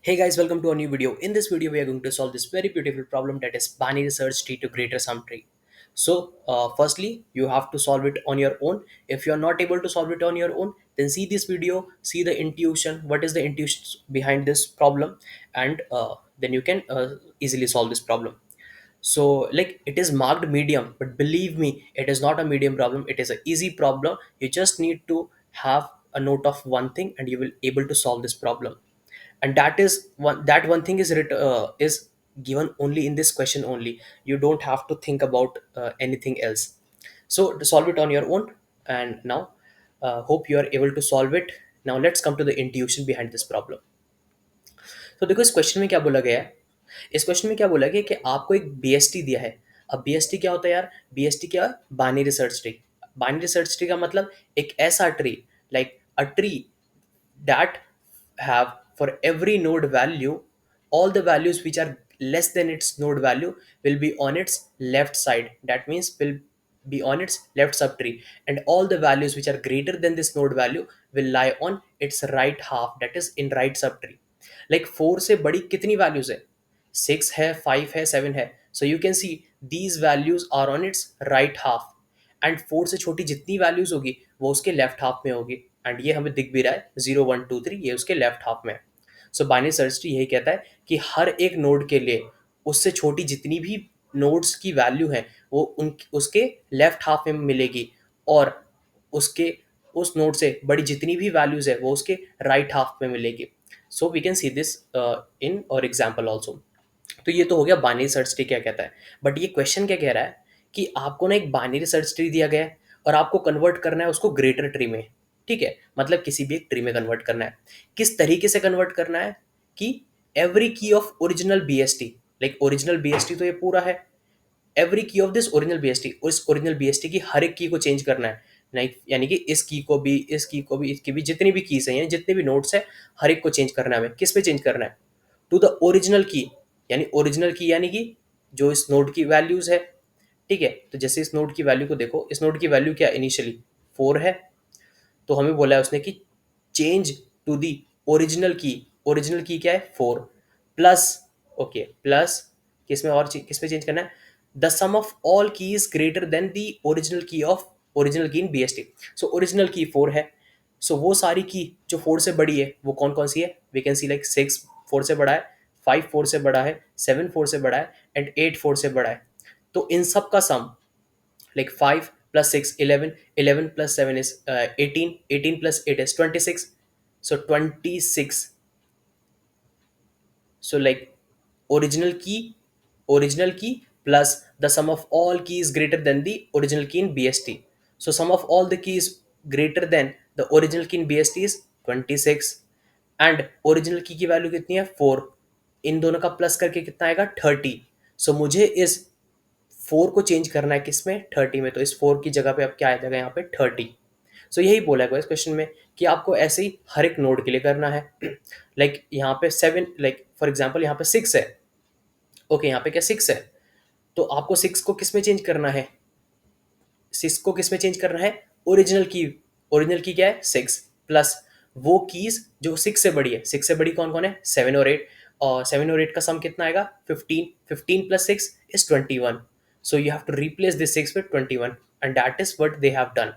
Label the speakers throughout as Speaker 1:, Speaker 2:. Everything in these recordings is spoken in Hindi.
Speaker 1: Hey guys, welcome to a new video. In this video, we are going to solve this very beautiful problem, that is binary search tree to greater sum tree. Firstly, you have to solve it on your own. If you are not able to solve it on your own, then see this video, see the intuition, what is the intuition behind this problem, and then you can easily solve this problem. Like, it is marked medium, but believe me, it is not a medium problem. It is an easy problem. You just need to have a note of one thing, and you will able to solve this problem. And that one thing is given only in this question only. You don't have to think about anything else. So to solve it on your own. And now, hope you are able to solve it. Now let's come to the intuition behind this problem. तो देखो, इस क्वेश्चन में क्या बोला गया है। इस क्वेश्चन में क्या बोला गया कि आपको एक बीएसटी दिया है। अब बीएसटी क्या होता है यार? बीएसटी क्या है? Binary search tree. Binary search tree का मतलब एक ऐसा tree, like a tree that have for every node value, all the values which are less than its node value will be on its left side. That means will be on its left subtree, and all the values which are greater than this node value will lie on its right half, that is in right subtree. Like 4 से बड़ी कितनी values है? 6 है, 5 है, 7 है. So you can see these values are on its right half, and 4 से छोटी जितनी वैल्यूज होगी वो उसके लेफ्ट हाफ में होगी. एंड ये हमें दिख भी रहा है, 0 1 2 3 ये उसके लेफ्ट हाफ में है. सो बाइनरी सर्च ट्री यही कहता है कि हर एक नोड के लिए उससे छोटी जितनी भी नोड्स की वैल्यू है वो उन उसके लेफ्ट हाफ में मिलेगी, और उसके उस नोड से बड़ी जितनी भी वैल्यूज है वो उसके राइट हाफ में मिलेगी. So we can see this in other example also. तो ये तो हो गया बाइनरी सर्च ट्री क्या कहता है. बट ये क्वेश्चन क्या कह रहा है कि आपको ना एक बाइनरी सर्च ट्री दिया गया है और आपको कन्वर्ट करना है उसको ग्रेटर ट्री में. ठीक है, मतलब किसी भी एक ट्री में कन्वर्ट करना है. किस तरीके से कन्वर्ट करना है कि एवरी की of original BST, like original BST तो ये पूरा है. एवरी की ऑफ दिस ओरिजिनल बीएसटी, उस ओरिजिनल बीएसटी की हर एक की को चेंज करना है. नहीं, यानी कि इस की को भी, इस की को भी, इसकी भी, जितनी भी कीज हैं, यानी जितने भी नोट्स हैं, हर एक को चेंज करना है. हमें किस पे चेंज करना है? टू द ओरिजिनल की. यानी ओरिजिनल की यानी कि जो इस नोड की वैल्यूज है. ठीक है, तो जैसे इस नोड की वैल्यू को देखो, इस नोड की वैल्यू क्या इनिशियली 4 है. तो हमें बोला है उसने कि चेंज टू दी ओरिजिनल की. ओरिजिनल की क्या है? 4 प्लस. ओके, प्लस किस में और किस में चेंज करना है? द सम ऑफ ऑल की is greater than the original की ऑफ ओरिजिनल की इन बीएसटी. सो ओरिजिनल की 4 है. सो वो सारी की जो 4 से बड़ी है वो कौन कौन सी है? वी कैन सी लाइक 6 4 से बड़ा है, 5 4 से बड़ा है, 7 4 से बड़ा है, एंड 8 4 से बड़ा है. तो इन सब का सम, like 5 plus 6 11, 11 plus 7 is 18, 18 plus 8 is 26. So 26. So like original key plus the sum of all keys greater than the original key in BST. So sum of all the keys greater than the original key in BST is 26, and original की वैल्यू कितनी है? 4. इन दोनों का प्लस करके कितना आएगा? 30. सो मुझे इस 4 को चेंज करना है किसमें? 30 में. तो इस 4 की जगह पे अब क्या आ जाएगा यहाँ पे? 30. सो यही बोला गया इस क्वेश्चन में कि आपको ऐसे ही हर एक नोड के लिए करना है. लाइक यहाँ पे 7, लाइक फॉर एग्जाम्पल यहाँ पे 6 है. ओके, यहाँ पे क्या 6 है? तो आपको 6 को किस में चेंज करना है? 6 को किस में चेंज करना है? ओरिजिनल की. ओरिजिनल की क्या है? 6 प्लस वो कीज जो 6 से बड़ी है. 6 से बड़ी कौन कौन है? 7 और 8. और 7 और 8 का सम कितना आएगा? 15. 15 plus 6 is 21. So you have to replace this 6 with 21, and that is what they have done.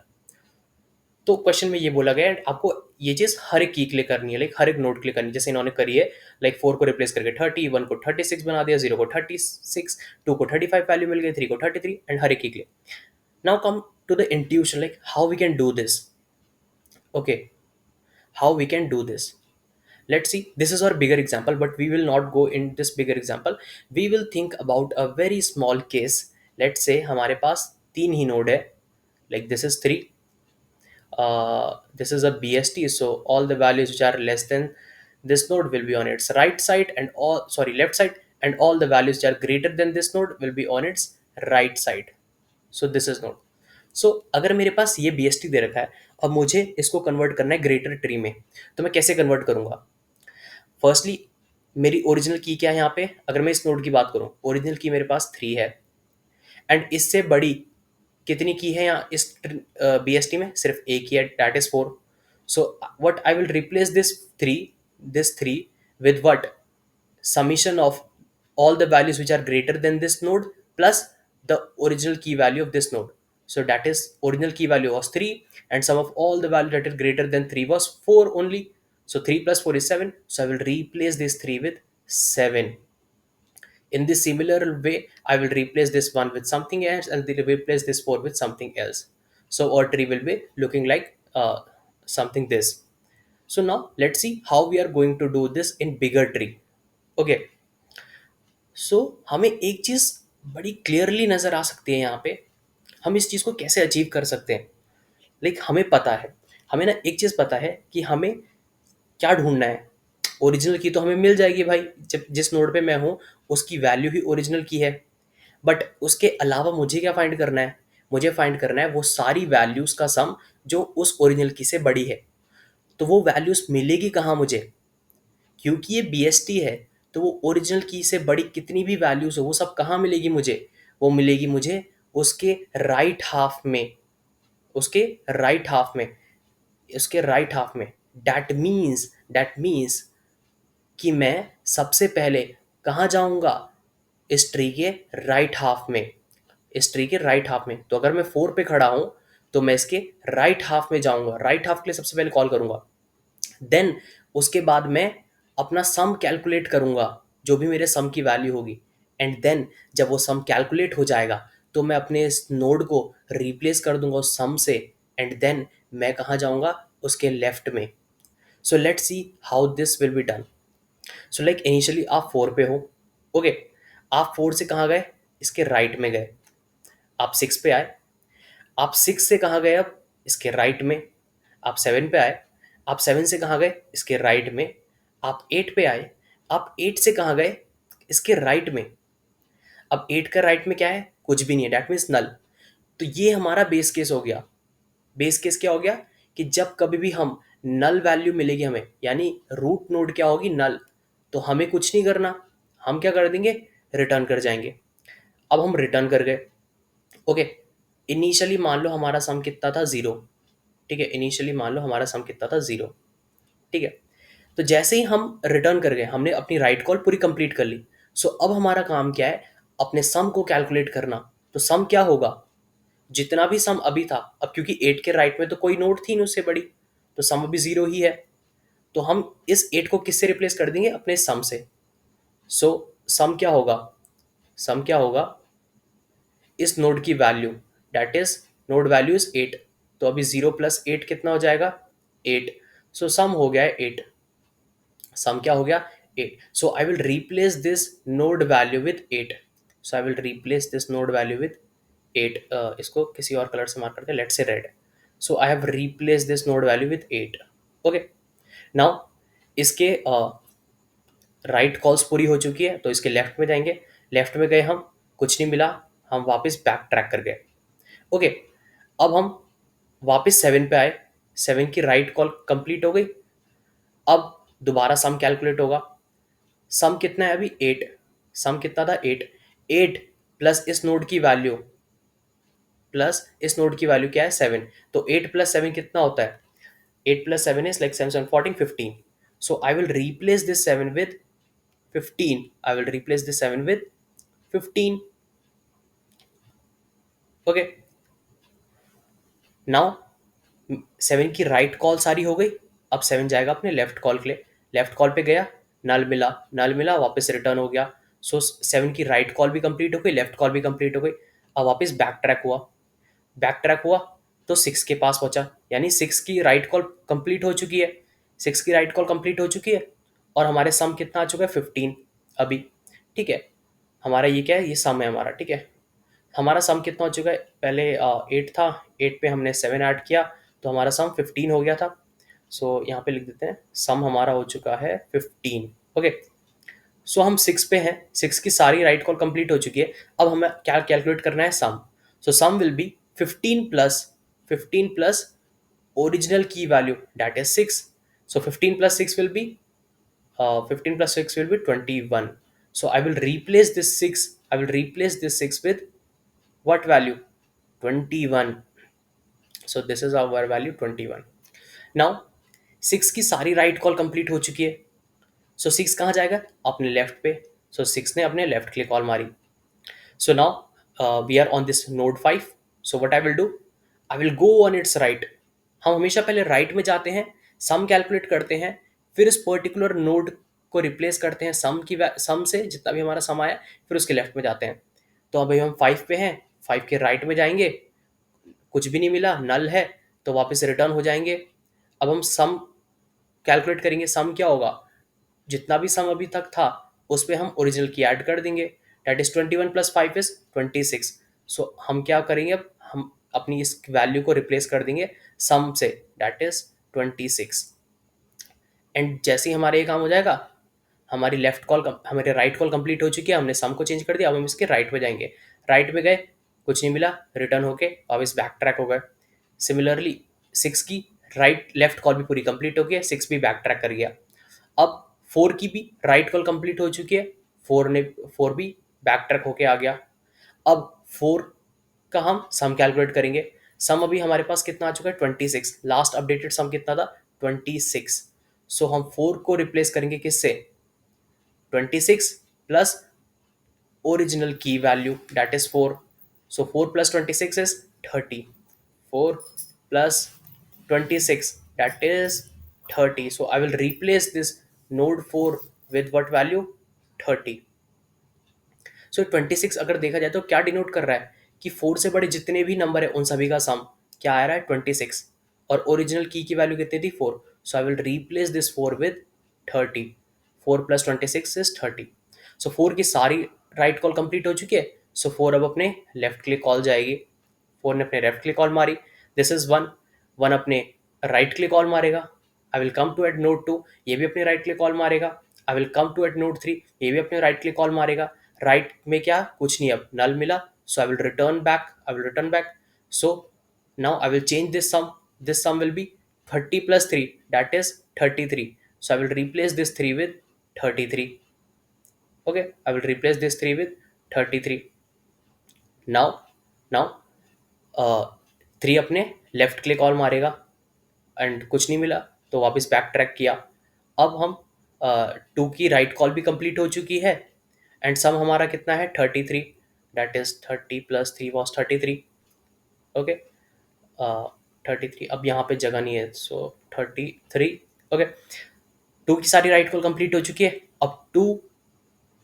Speaker 1: तो क्वेश्चन में ये बोला गया है आपको ये चीज हर एक की के लिए करनी है, लाइक हर एक नोड के लिए करनी है, जैसे इन्होंने करी है. लाइक 4 को रिप्लेस करके 30, 1 को 36 बना दिया, 0 को 36, 2 को 35 वैल्यू मिल गई, 3 को 33, एंड हर एक के लिए. Now come to the intuition, like how we can do this. Okay, how we can do this. Let's see. This is our bigger example, but we will not go in this bigger example. We will think about a very small case. Let's say हमारे पास तीन ही नोड है. Like this is 3. This is a BST. So all the values which are less than this node will be on its right side, and all, sorry, left side, and all the values which are greater than this node will be on its right side. So this is node. सो अगर मेरे पास ये BST दे रखा है, अब मुझे इसको कन्वर्ट करना है ग्रेटर ट्री में, तो मैं कैसे कन्वर्ट करूंगा? फर्स्टली, मेरी ओरिजिनल की क्या है यहाँ पे? अगर मैं इस नोड की बात करूं, ओरिजिनल की मेरे पास 3 है, एंड इससे बड़ी कितनी की है यहाँ इस BST में? सिर्फ एक ही है, that is 4. So what I will replace this 3 with what? summation of all the values which are greater than this node plus the original key value of this node. So that is, original key value was 3 and sum of all the value that is greater than 3 was 4 only. So 3 plus 4 is 7. So I will replace this 3 with 7. In this similar way, I will replace this one with something else and then replace this 4 with something else. So our tree will be looking like something this. So now let's see how we are going to do this in bigger tree. Okay, सो हमें एक चीज बड़ी क्लियरली नजर आ सकती है यहाँ पे, हम इस चीज को कैसे अचीव कर सकते हैं। लाइक हमें पता है, हमें ना एक चीज पता है कि हमें क्या ढूंढना है। ओरिजिनल की तो हमें मिल जाएगी भाई, जब जिस नोड पे मैं हूँ उसकी वैल्यू ही ओरिजिनल की है। बट उसके अलावा मुझे क्या फाइंड करना है, मुझे फाइंड करना है वो सारी वैल्यूज का सम जो उस ओरिजिनल की से बड़ी है। तो वो वैल्यूज मिलेगी कहाँ मुझे, क्योंकि ये बीएसटी है, तो वो ओरिजिनल की से बड़ी कितनी भी वैल्यूज हो वो सब कहाँ मिलेगी मुझे, वो मिलेगी मुझे उसके राइट हाफ में, उसके राइट हाफ में, उसके राइट हाफ में। दैट मीन्स कि मैं सबसे पहले कहाँ जाऊंगा, इस ट्री के राइट हाफ में, इस ट्री के राइट हाफ में। तो अगर मैं 4 पे खड़ा हूं तो मैं इसके राइट हाफ में जाऊंगा, राइट हाफ के लिए सबसे पहले कॉल करूंगा। देन उसके बाद मैं अपना सम कैलकुलेट करूंगा, जो भी मेरे सम की वैल्यू होगी। एंड देन जब वो सम कैलकुलेट हो जाएगा तो मैं अपने इस नोड को रिप्लेस कर दूंगा उस सम से। एंड देन मैं कहाँ जाऊंगा, उसके लेफ्ट में। So let's see how this will be done. So like initially आप 4 पे हो। ओके, आप 4 से कहाँ गए, इसके राइट में गए। आप 6 पे आए, आप 6 से कहाँ गए, अब इसके राइट में। आप 7 पे आए, आप 7 से कहाँ गए, इसके राइट में। आप 8 पे आए, आप 8 से कहाँ गए, इसके राइट में। अब 8 का राइट में क्या है, कुछ भी नहीं है, डैट मीन्स नल। तो ये हमारा बेस केस हो गया। बेस केस क्या हो गया कि जब कभी भी हम नल वैल्यू मिलेगी हमें, यानी रूट नोड क्या होगी, नल, तो हमें कुछ नहीं करना, हम क्या कर देंगे, रिटर्न कर जाएंगे। अब हम रिटर्न कर गए। ओके, इनिशियली मान लो हमारा सम कितना था, 0। ठीक है, इनिशियली मान लो हमारा सम कितना था, 0। ठीक है, तो जैसे ही हम रिटर्न कर गए, हमने अपनी राइट कॉल पूरी कंप्लीट कर ली। सो अब हमारा काम क्या है, अपने सम को कैलकुलेट करना। तो सम क्या होगा, जितना भी सम अभी था, अब क्योंकि 8 के राइट में तो कोई नोट थी नहीं उससे बड़ी, तो सम अभी 0 ही है। तो हम इस 8 को किससे रिप्लेस कर देंगे, अपने सम से। सो सम क्या होगा, सम क्या होगा, इस नोड की value, that is node value is 8। तो अभी 0 प्लस 8 कितना हो जाएगा, 8। सो सम हो गया है 8। सम क्या हो गया, 8। So I will replace this node value with 8। So I will replace this node value with 8। इसको किसी और कलर से मार्क करते हैं, let's say red. So I have replace this node value with 8। Okay, now इसके राइट कॉल्स पूरी हो चुकी है, तो इसके लेफ्ट में जाएंगे। लेफ्ट में गए हम, कुछ नहीं मिला, हम वापस बैक ट्रैक कर गए। ओके, अब हम वापस 7 पे आए, 7 की राइट कॉल कंप्लीट हो गई। अब दोबारा सम कैलकुलेट होगा। सम कितना है अभी, 8। सम कितना था, 8। 8 प्लस इस नोड की वैल्यू, प्लस इस नोड की वैल्यू क्या है, 7। तो 8 प्लस 7 कितना होता है, 8 plus 7 is like 7 7 14 15। So I will replace this 7 with 15। I will replace this 7 with 15. Okay, now 7 की राइट कॉल सारी हो गई। अब 7 जाएगा अपने लेफ्ट कॉल के लिए। लेफ्ट कॉल पे गया, नल मिला, नल मिला, वापस रिटर्न हो गया। सो 7 की राइट कॉल भी कंप्लीट हो गई, लेफ्ट कॉल भी कंप्लीट हो गई। अब वापस बैक ट्रैक हुआ, बैक ट्रैक हुआ तो 6 के पास पहुंचा, यानी 6 की राइट कॉल कंप्लीट हो चुकी है। 6 की राइट कॉल कंप्लीट हो चुकी है और हमारे सम कितना आ चुका है, 15 अभी। ठीक है, हमारा ये क्या है, ये सम है हमारा। ठीक है, हमारा सम कितना हो चुका है, पहले 8 था, 8 पे हमने 7 ऐड किया तो हमारा सम 15 हो गया था। सो यहाँ पे लिख देते हैं, सम हमारा हो चुका है 15। ओके, सो हम 6 पे हैं, 6 की सारी राइट कॉल कंप्लीट हो चुकी है। अब हमें क्या कैलकुलेट करना है, सम। सो सम विल बी 15 प्लस ओरिजिनल की value, that is 6। So 15 plus 6 will be 21. So I will replace this 6, I will replace this 6 with what value, 21। so this is our value 21। now 6 की सारी राइट कॉल कंप्लीट हो चुकी है। सो 6 कहाँ जाएगा? अपने लेफ्ट पे। सो 6 ने अपने लेफ्ट के लिए कॉल मारी। So now we are on this node 5. So what I will do, I will go on its right. हम हमेशा पहले राइट में जाते हैं, सम कैलकुलेट करते हैं, फिर इस पर्टिकुलर नोड को रिप्लेस करते हैं सम से, जितना भी हमारा सम आया, फिर उसके लेफ्ट में जाते हैं। तो अभी हम 5 पे हैं, 5 के राइट में जाएंगे, कुछ भी नहीं मिला, नल है, तो वापस रिटर्न हो जाएंगे। अब हम सम कैलकुलेट करेंगे। सम क्या होगा? जितना भी सम अभी तक था उस पे हम ओरिजिनल की ऐड कर देंगे। That is 21 plus 5 is 26। सो हम क्या करेंगे? अब हम अपनी इस वैल्यू को रिप्लेस कर देंगे सम से, दैट इज 26। एंड जैसे ही हमारा ये काम हो जाएगा, हमारे राइट कॉल कंप्लीट हो चुकी है, हमने सम को चेंज कर दिया। अब हम इसके राइट में जाएंगे। राइट में गए, कुछ नहीं मिला, रिटर्न होके वापस बैक ट्रैक हो गए। सिमिलरली 6 की राइट लेफ्ट कॉल भी पूरी कंप्लीट हो गई है, 6 भी बैक ट्रैक कर गया। अब 4 की भी राइट कॉल कंप्लीट हो चुकी है, 4 भी बैक ट्रैक होके आ गया। अब 4 का हम सम कैलकुलेट करेंगे। सम अभी हमारे पास कितना आ चुका है? 26। लास्ट अपडेटेड सम कितना था? 26। सो हम 4 को रिप्लेस करेंगे किससे? 26 प्लस ओरिजिनल की value, that is 4। So 4 plus 26 is 30। 4 plus 26, that is 30. So I will replace this node 4 with what value? 30. सो 26 अगर देखा जाए तो क्या डिनोट कर रहा है कि 4 से बड़े जितने भी नंबर है उन सभी का सम क्या आ रहा है? 26। और ओरिजिनल की वैल्यू कितनी थी? 4। So I will replace this 4 with 30। 4 plus 26 is 30। So 4 की सारी राइट कॉल कंप्लीट हो चुकी है। सो 4 अब अपने लेफ्ट के लिए कॉल जाएगी। 4 ने अपने लेफ्ट के लिए कॉल मारी, दिस इज 1। 1 अपने राइट के लिए कॉल मारेगा, I will come to at node 2, ये भी अपने राइट के लिए कॉल मारेगा। I will come to at node 3, ये भी अपने राइट के लिए कॉल मारेगा। राइट में क्या? कुछ नहीं, अब नल मिला। So I will return back. So now I will change this sum will be 30 plus 3, that is 33। So I will replace this 3 with 33। okay, I will replace this 3 with 33। Now 3 अपने लेफ्ट के लिए कॉल मारेगा एंड कुछ नहीं मिला, तो वापस बैक ट्रैक किया। अब हम 2 की राइट कॉल भी कंप्लीट हो चुकी है एंड सम हमारा कितना है? 33। That is 30 plus 3 was 33। Okay, 33। अब यहाँ पे जगह नहीं है, सो 33। ओके, 2 की सारी राइट कॉल कंप्लीट हो चुकी है। अब 2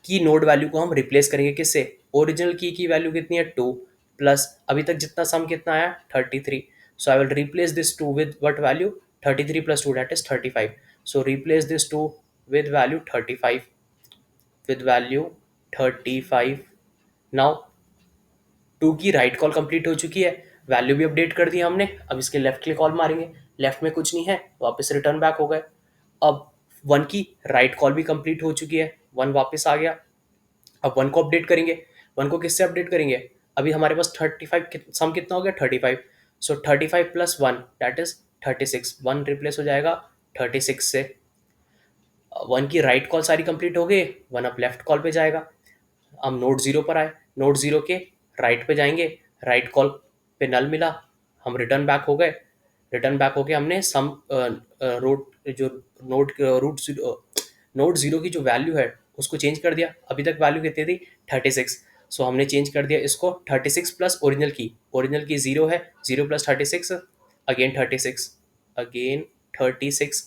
Speaker 1: की नोड वैल्यू को हम रिप्लेस करेंगे किससे? ओरिजिनल की वैल्यू कितनी है? 2 प्लस अभी तक जितना सम कितना आया? 33। So I will replace this 2 with what value? 33 plus 2, that is 35। So replace this 2 with value 35, with value 35। Now 2 की राइट कॉल कंप्लीट हो चुकी है, वैल्यू भी अपडेट कर दिया हमने। अब इसके लेफ्ट के लिए कॉल मारेंगे, लेफ्ट में कुछ नहीं है, वापस रिटर्न बैक हो गए। अब 1 की राइट कॉल भी कंप्लीट हो चुकी है, 1 वापस आ गया। अब 1 को अपडेट करेंगे। 1 को किससे अपडेट करेंगे? अभी हमारे पास 35 सम कितना हो गया? 35। सो 35 प्लस 1, दैट इज 36। 1 रिप्लेस हो जाएगा 36 से। 1 की राइट कॉल सारी कंप्लीट हो गई, 1 अब लेफ्ट कॉल पे जाएगा। हम नोड 0 पर आए, नोड 0 के राइट पे जाएंगे, राइट कॉल पे नल मिला, हम रिटर्न बैक हो गए। रिटर्न बैक होके हमने सम रूट जो नोड रूट नोड 0 की जो वैल्यू है उसको चेंज कर दिया। अभी तक वैल्यू कितनी थी? 36। सो हमने चेंज कर दिया इसको 36 प्लस ओरिजिनल की 0 है, 0 प्लस 36, अगेन 36, अगेन 36।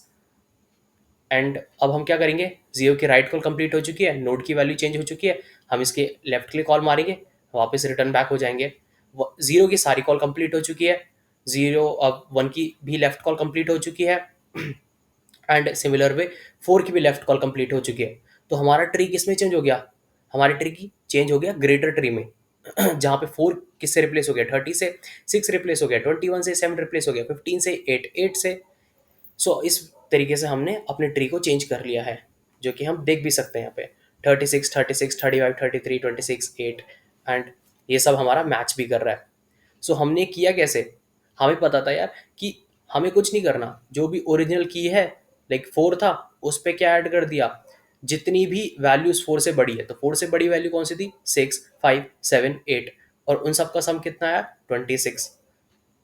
Speaker 1: एंड अब हम क्या करेंगे? 0 की राइट कॉल कंप्लीट हो चुकी है, नोड की वैल्यू चेंज हो चुकी है, हम इसके लेफ्ट के लिए कॉल मारेंगे, वापस रिटर्न बैक हो जाएंगे। 0 की सारी कॉल कंप्लीट हो चुकी है, 0 अब 1 की भी लेफ्ट कॉल कंप्लीट हो चुकी है एंड सिमिलर वे 4 की भी लेफ्ट कॉल कंप्लीट हो चुकी है। तो हमारा ट्री किस में चेंज हो गया? हमारी ट्री की चेंज हो गया ग्रेटर ट्री में जहाँ पे 4 किससे रिप्लेस हो गया? 30 से। 6 रिप्लेस हो गया 21 से, 7 रिप्लेस हो गया 15 से, 8 से। सो इस तरीके से हमने अपने ट्री को चेंज कर लिया है, जो कि हम देख भी सकते हैं यहाँ पे 36, 36, 35, 33, 26, 8 एंड ये सब हमारा मैच भी कर रहा है। सो हमने किया कैसे? हमें पता था यार कि हमें कुछ नहीं करना, जो भी ओरिजिनल की है लाइक 4 था, उस पर क्या ऐड कर दिया? जितनी भी वैल्यूज 4 से बड़ी है, तो 4 से बड़ी वैल्यू कौन सी थी? 6, 5, 7, 8, और उन सब का सम कितना आया? 26।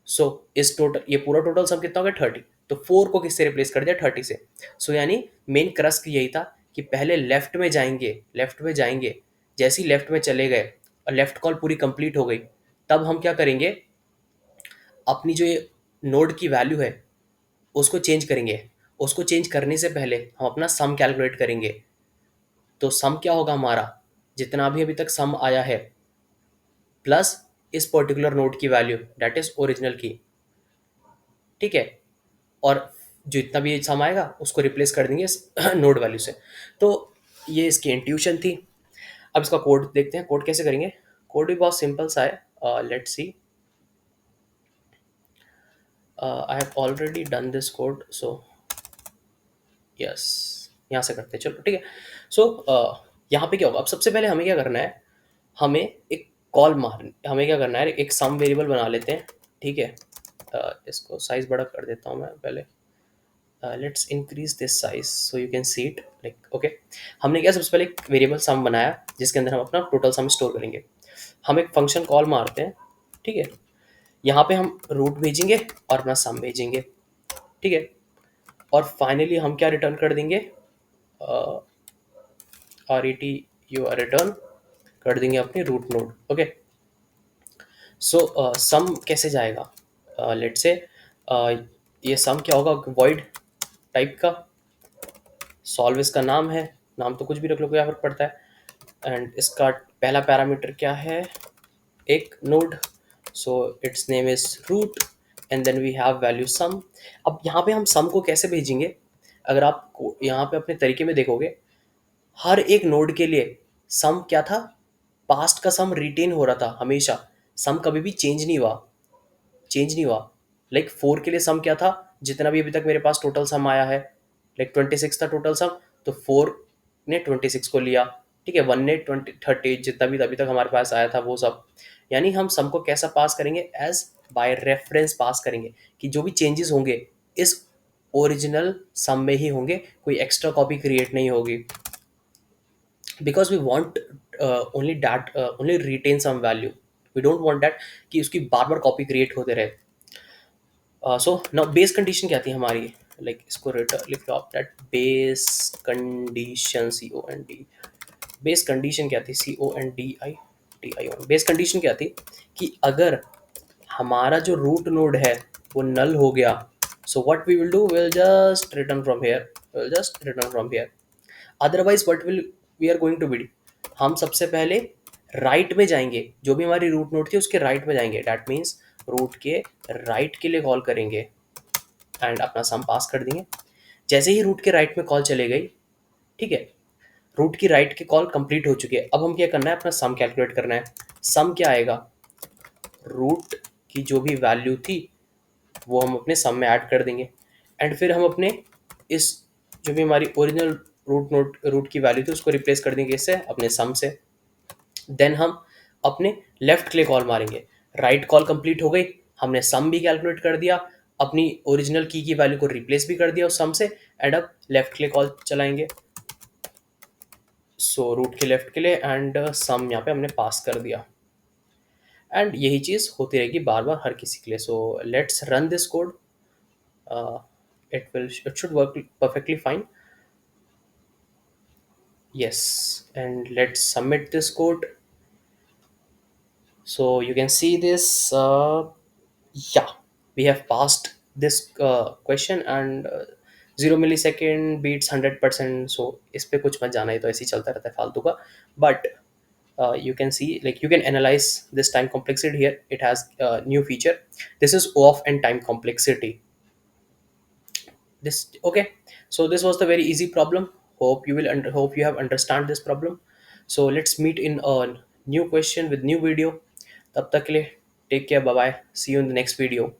Speaker 1: सो इस टोटल ये पूरा टोटल सम कितना हो गया? 30। तो 4 को किससे रिप्लेस कर दिया? 30 से। सो यानी मेन क्रस्क यही था कि पहले लेफ्ट में जाएंगे, लेफ्ट में जाएंगे। जैसे ही लेफ्ट में चले गए और लेफ्ट कॉल पूरी कंप्लीट हो गई, तब हम क्या करेंगे, अपनी जो ये नोड की वैल्यू है उसको चेंज करेंगे। उसको चेंज करने से पहले हम अपना सम कैलकुलेट करेंगे। तो सम क्या होगा हमारा, जितना भी अभी तक सम आया है प्लस इस पर्टिकुलर नोड की वैल्यू दैट इज ओरिजिनल की। ठीक है। और जो इतना भी सम आएगा उसको रिप्लेस कर देंगे इस नोड वैल्यू से। तो ये इसकी इंट्यूशन थी। अब इसका कोड देखते हैं, कोड कैसे करेंगे। कोड भी बहुत सिंपल सा है, let's see. I have already done this code, so yes, यहाँ से करते हैं, चलो ठीक है। सो यहाँ पे क्या होगा, अब सबसे पहले हमें क्या करना है, हमें एक कॉल मार हमें क्या करना है, एक सम वेरिएबल बना लेते हैं। ठीक है। इसको साइज बड़ा कर देता हूँ मैं पहले। Let's increase this size so you can see it, like okay. हमने क्या सबसे पहले एक वेरिएबल सम बनाया जिसके अंदर हम अपना टोटल सम स्टोर करेंगे। हम एक फंक्शन कॉल मारते हैं। ठीक है। यहाँ पे हम रूट भेजेंगे और अपना सम भेजेंगे। ठीक है। और फाइनली हम क्या रिटर्न कर देंगे, R E T U R return कर देंगे अपनी root node. Okay. So sum कैसे जाएगा, लेट से ये सम क्या होगा, वॉइड टाइप का। सॉल्व इसका नाम है, नाम तो कुछ भी रख लो, क्या फर्क पड़ता है। एंड इसका पहला पैरामीटर क्या है, एक node, so its name is root and then we have value sum. अब यहाँ पे हम सम को कैसे भेजेंगे, अगर आप यहाँ पे अपने तरीके में देखोगे, हर एक नोड के लिए सम क्या था, पास्ट का सम रिटेन हो रहा था हमेशा। सम कभी भी चेंज नहीं हुआ। लाइक 4 के लिए सम क्या था, जितना भी अभी तक मेरे पास टोटल सम आया है, लाइक 26 था टोटल सम, तो 4 ने 26 को लिया। ठीक है। 1 ने 30 जितना भी अभी तक हमारे पास आया था वो सब। यानी हम सम को कैसा पास करेंगे, एज बाय रेफरेंस पास करेंगे, कि जो भी चेंजेस होंगे इस ओरिजिनल सम में ही होंगे, कोई एक्स्ट्रा कॉपी क्रिएट नहीं होगी। Because we want only that only retain some value, we don't want that कि उसकी बार बार कॉपी क्रिएट होते रहे। सो नाउ बेस कंडीशन क्या थी हमारी, लाइक इसको लिख लो आप, that base condition, C O N D, base condition क्या थी, C O N D I T I O. Base condition क्या थी कि अगर हमारा जो रूट नोड है वो नल हो गया, so what we will do, will just return from here, will just return from here. Otherwise what will we are going to be, हम सबसे पहले राइट में जाएंगे, जो भी हमारी रूट नोड थी उसके राइट में जाएंगे, दैट मीन्स रूट के राइट के लिए कॉल करेंगे एंड अपना सम पास कर देंगे। जैसे ही रूट के राइट में कॉल चले गई, ठीक है, रूट की राइट की कॉल कंप्लीट हो चुकी है, अब हम क्या करना है, अपना सम कैलकुलेट करना है। सम क्या आएगा, रूट की जो भी वैल्यू थी वो हम अपने सम में ऐड कर देंगे। एंड फिर हम अपने इस जो भी हमारी ओरिजिनल रूट की वैल्यू थी उसको रिप्लेस कर देंगे इससे, अपने सम से। देन हम अपने लेफ्ट क्लिक कॉल मारेंगे, राइट कॉल कंप्लीट हो गई, हमने सम भी कैलकुलेट कर दिया, अपनी ओरिजिनल की वैल्यू को रिप्लेस भी कर दिया उस सम से, एंड अब लेफ्ट क्लिक कॉल चलाएंगे, सो रूट के लेफ्ट के लिए, एंड सम यहाँ पे हमने पास कर दिया। एंड यही चीज़ होती रहेगी बार बार हर किसी के लिए। So let's run this code, it should work perfectly fine. Yes, and let's submit this code. So you can see this, yeah, we have passed this question, and 0 millisecond beats 100%, so इस पे कुछ मत जाना, है तो ऐसे ही चलता रहता है फालतू का। But you can see, like, you can analyze this time complexity here. It has a new feature. This is off and time complexity. This okay. So this was the very easy problem. Hope you have understand this problem. So let's meet in a new question with new video. तब तक के लिए take care, bye bye, see you in the next video.